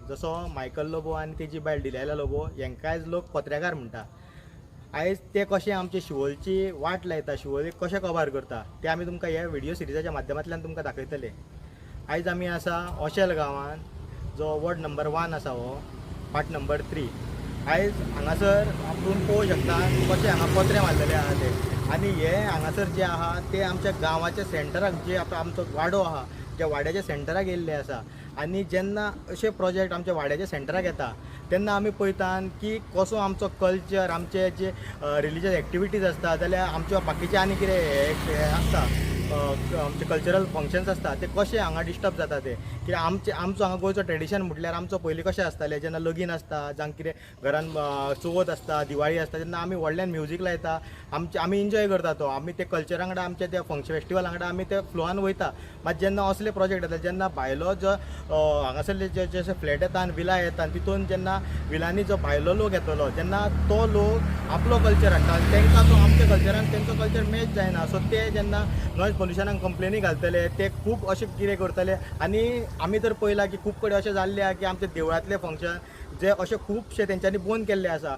जसो मायकल लोबो आनी तेजी बायल डिलायला लोबो हेंकायच लोक पत्रकार म्हणटा. आयज ते कशें आमचे शिवोलची वाट लायता, शिवोली कशें कवर करता ते आमी तुमकां ह्या व्हिडिओ सिरिजाच्या माध्यमांतल्यान तुमकां दाखयतले. आयज आमी आसा ओशेल गांवांत, जो वॉर्ड नंबर 1 आसा हो, पार्ट नंबर 3. आयज हांगासर आपूण पळोवंक शकता कशें हांगा पत्रे मारलेले आहा ते. आनी हे हांगासर जे आहा ते आमच्या गांवाच्या सेंटराक जे आमचो वाडो आहा त्या वाड्याच्या सेंटराक येयल्ले आसा. आनी जेन्ना अशे प्रोजेक्ट आमच्या वाड्याच्या सेंटराक येता तेन्ना आमी पळयतात की कसो आमचो कल्चर, आमचे जे रिलिजियस एक्टिविटीज आसता जाल्यार आमच्यो बाकीचे आनी कितें हे आसता आमचे कल्चरल फंक्शन्स आसता ते कशें हांगा डिस्टर्ब जाता ते. कित्याक आमचो हांगा गोंयचो ट्रेडिशन म्हटल्यार आमचो पयलीं कशें आसतालें, जेन्ना लगीन आसता जावं कितें घरान चवथ आसता, दिवाळी आसता, तेन्ना आमी व्हडल्यान म्युजीक लायता, आमी एन्जॉय करता तो. आमी ते कल्चरा वांगडा आमच्या त्या फेस्टिवला वांगडा आमी ते फ्लोआन वयता. मात जेन्ना असले प्रोजेक्ट येता, जेन्ना भायलो जो हांगासरले जे फ्लॅट येता आनी विला येता, तितून जेन्ना विलांनी जो भायलो लोक येतलो जेन्ना तो लोक आपलो कल्चर हाडटा, तांकां तो आमच्या कल्चरान तेंचो कल्चर मॅच जायना. सो ते जेन्ना नॉयज पोल्युशनाक कंप्लेनी घालतले, ते खूब अशें कितें करतले. आनी आमी तर पळयलां की खूब कडेन अशें जाल्लें आहा की आमचे देवळांतले फंक्शन जे अशे खुबशे तेंच्यांनी बंद केल्ले आसा.